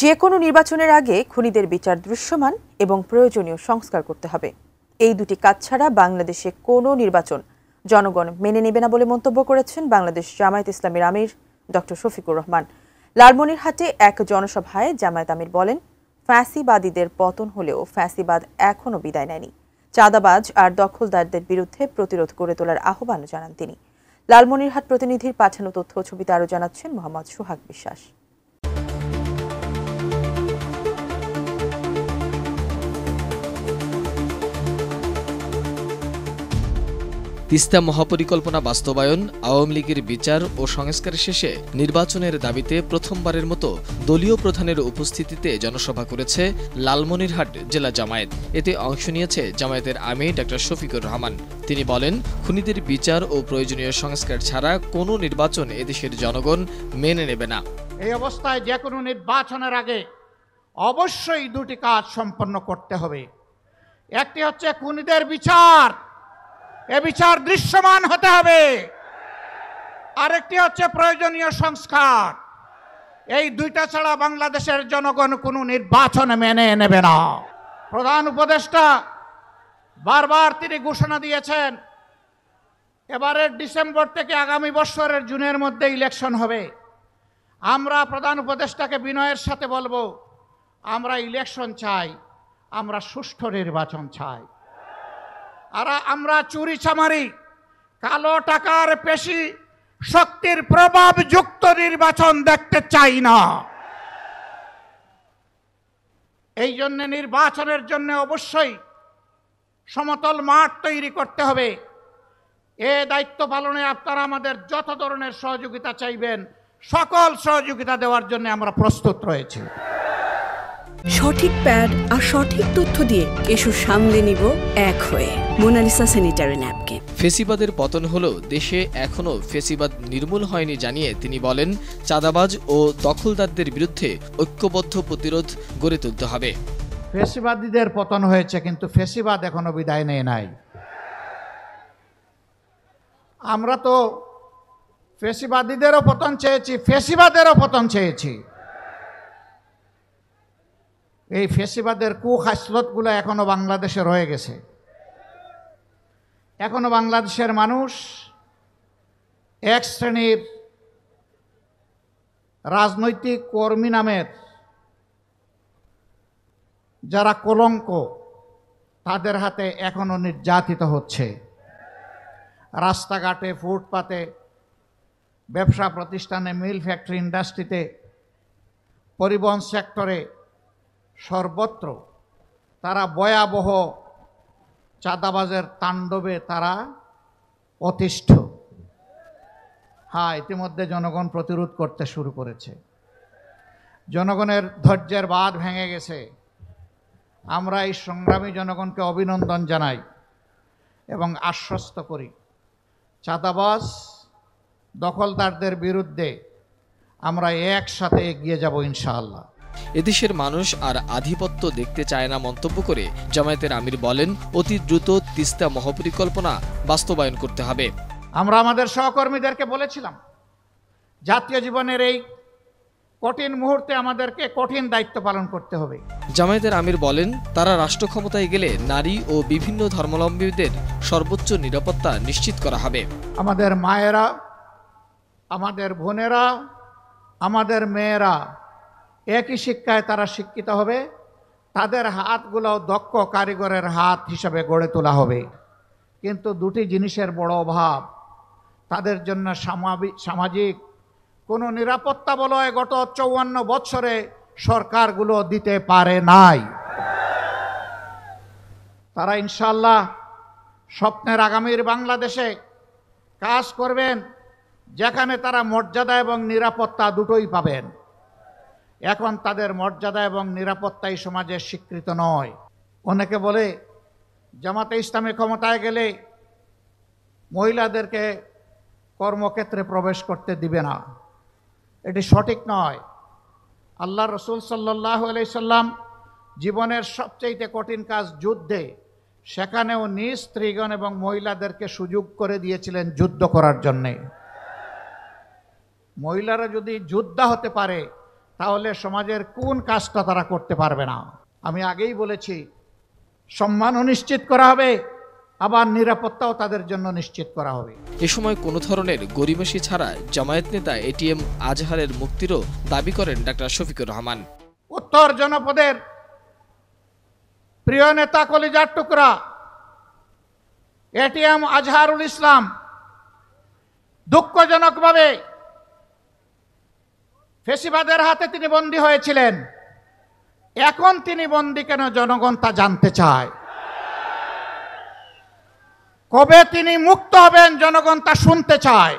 যে কোনো নির্বাচনের আগে খুনিদের বিচার দৃশ্যমান এবং প্রয়োজনীয় সংস্কার করতে হবে। এই দুটি কাজ ছাড়া বাংলাদেশে কোনো নির্বাচন জনগণ মেনে নেবে না বলে মন্তব্য করেছেন বাংলাদেশ জামায়াত ইসলামীর আমির ডক্টর শফিকুর রহমান। লালমনিরহাটে এক জনসভায় জামায়াত আমির বলেন, ফ্যাসিবাদীদের পতন হলেও ফ্যাসিবাদ এখনও বিদায় নেয়নি। চাঁদাবাজ আর দখলদারদের বিরুদ্ধে প্রতিরোধ গড়ে তোলার আহ্বানও জানান তিনি। লালমনিরহাট প্রতিনিধির পাঠানো তথ্য ছবিতে আরও জানাচ্ছেন মোহাম্মদ সোহাগ বিশ্বাস। তিস্তা মহাপরিকল্পনা বাস্তবায়ন, আওয়ামী লীগের বিচার ও সংস্কার শেষে নির্বাচনের দাবিতে প্রথমবারের মতো দলীয় প্রধানের উপস্থিতিতে জনসভা করেছে লালমনিরহাট জেলা জামায়াত। এতে অংশ নিয়েছে জামায়াতের আমির ডক্টর শফিকুর রহমান। তিনি বলেন, খুনিদের বিচার ও প্রয়োজনীয় সংস্কার ছাড়া কোনো নির্বাচন এদেশের জনগণ মেনে নেবে না। এই অবস্থায় যে কোনো নির্বাচনের আগে অবশ্যই দুটি কাজ সম্পন্ন করতে হবে। একটি হচ্ছে খুনিদের বিচার, এ বিচার দৃশ্যমান হতে হবে। আরেকটি হচ্ছে প্রয়োজনীয় সংস্কার। এই দুইটা ছাড়া বাংলাদেশের জনগণ কোনো নির্বাচন মেনে নেবে না। প্রধান উপদেষ্টা বারবার তিনি ঘোষণা দিয়েছেন, এবারের ডিসেম্বর থেকে আগামী বছরের জুনের মধ্যে ইলেকশন হবে। আমরা প্রধান উপদেষ্টাকে বিনয়ের সাথে বলবো, আমরা ইলেকশন চাই, আমরা সুষ্ঠু নির্বাচন চাই। আর আমরা চুরি চামারি, কালো টাকার পেশি শক্তির প্রভাবযুক্ত নির্বাচন দেখতে চাই না। এই জন্য নির্বাচনের জন্য অবশ্যই সমতল মাঠ তৈরি করতে হবে। এ দায়িত্ব পালনে আপনারা আমাদের যত ধরনের সহযোগিতা চাইবেন, সকল সহযোগিতা দেওয়ার জন্য আমরা প্রস্তুত রয়েছি। সঠিক প্যাড আর সঠিক তথ্য দিয়ে এসো সামলে নিব এক হয়ে মোনালিসা স্যানিটারি ন্যাপকিন। ফেসিবাদের পতন হলেও দেশে এখনও ফেসিবাদ নির্মূল হয়নি জানিয়ে তিনি বলেন, চাঁদাবাজ ও দখলদারদের বিরুদ্ধে ঐক্যবদ্ধ প্রতিরোধ গড়ে তুলতে হবে। ফেসিবাদীদের পতন হয়েছে, কিন্তু ফেসিবাদ এখনো বিদায় নেয় নাই। আমরা তো ফেসিবাদীদেরও পতন চেয়েছি, ফেসিবাদেরও পতন চেয়েছি। এই ফেসিবাদের কুখাসলতগুলো এখনো বাংলাদেশে রয়ে গেছে। এখনো বাংলাদেশের মানুষ এক শ্রেণীর রাজনৈতিক কর্মী নামের যারা কলঙ্ক, তাদের হাতে এখনো নির্যাতিত হচ্ছে। রাস্তাঘাটে, ফুটপাতে, ব্যবসা প্রতিষ্ঠানে, মিল ফ্যাক্টরি, ইন্ডাস্ট্রিতে, পরিবহন সেক্টরে, সর্বত্র তারা ভয়াবহ চাঁদাবাজের তাণ্ডবে তারা অতিষ্ঠ। হ্যাঁ, ইতিমধ্যে জনগণ প্রতিরোধ করতে শুরু করেছে। জনগণের ধৈর্যের বাঁধ ভেঙে গেছে। আমরা এই সংগ্রামী জনগণকে অভিনন্দন জানাই এবং আশ্বস্ত করি, চাঁদাবাজ দখলদারদের বিরুদ্ধে আমরা একসাথে এগিয়ে যাব ইনশাআল্লাহ। এদেশের মানুষ আর আধিপত্য দেখতে চায় না মন্তব্য করে জামায়াতের আমির বলেন, অতি দ্রুত তিস্তা মহাপরিকল্পনা বাস্তবায়ন করতে হবে। আমরা আমাদের সহকর্মীদেরকে বলেছিলাম, জাতীয় জীবনের এই কঠিন মুহূর্তে আমাদেরকে কঠিন দায়িত্ব পালন করতে হবে। জামায়াতের আমির বলেন, তারা রাষ্ট্র ক্ষমতায় গেলে নারী ও বিভিন্ন ধর্মাবলম্বীদের সর্বোচ্চ নিরাপত্তা নিশ্চিত করা হবে। আমাদের মায়েরা, আমাদের বোনেরা, আমাদের মেয়েরা একই শিক্ষায় তারা শিক্ষিত হবে। তাদের হাতগুলো দক্ষ কারিগরের হাত হিসাবে গড়ে তোলা হবে। কিন্তু দুটি জিনিসের বড় অভাব। তাদের জন্য সামাজিক কোনো নিরাপত্তা বলয় গত 54 বছরে সরকারগুলো দিতে পারে নাই। তারা ইনশাআল্লাহ স্বপ্নের আগামীর বাংলাদেশে কাজ করবেন, যেখানে তারা মর্যাদা এবং নিরাপত্তা দুটোই পাবেন। এখন তাদের মর্যাদা এবং নিরাপত্তাই সমাজে স্বীকৃত নয়। অনেকে বলে জামাতে ইসলামী ক্ষমতায় গেলে মহিলাদেরকে কর্মক্ষেত্রে প্রবেশ করতে দিবে না। এটি সঠিক নয়। আল্লাহ রসুল সাল্লাল্লাহু আলাইহি সাল্লাম জীবনের সবচেয়ে কঠিন কাজ যুদ্ধে, সেখানেও নিজ স্ত্রীগণ এবং মহিলাদেরকে সুযোগ করে দিয়েছিলেন যুদ্ধ করার জন্যে। মহিলারা যদি যোদ্ধা হতে পারে, তাহলে সমাজের কোন কাজটা তারা করতে পারবে না? আমি আগেই বলেছি, সম্মানও নিশ্চিত করা হবে, আবার নিরাপত্তাও তাদের জন্য নিশ্চিত করা হবে। এ সময় কোনো ধরনের গরিমসি ছাড়া জামায়াত নেতা এটিএম আজহারের মুক্তিরও দাবি করেন ডাক্তার শফিকুর রহমান। উত্তর জনপদের প্রিয় নেতা কলিজার টুকরা এটিএম আজহারুল ইসলাম দুঃখজনকভাবে ফেসিবাদের হাতে তিনি বন্দী হয়েছিলেন। এখন তিনি বন্দী কেন, জনগণ তা জানতে চায়। কবে তিনি মুক্ত হবেন, জনগণ তা শুনতে চায়।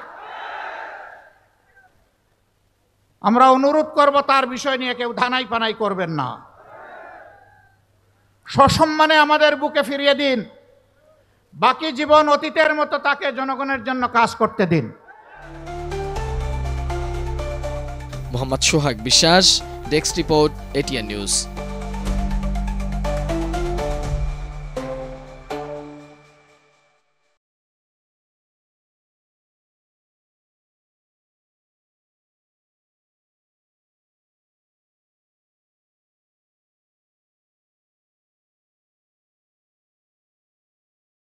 আমরা অনুরোধ করব, তার বিষয় নিয়ে কেউ ধানাই পানাই করবেন না। সসম্মানে আমাদের বুকে ফিরিয়ে দিন। বাকি জীবন অতীতের মতো তাকে জনগণের জন্য কাজ করতে দিন। মোহাম্মদ সোহাগ বিশ্বাস, ডেস্ক রিপোর্ট, এটিএন নিউজ।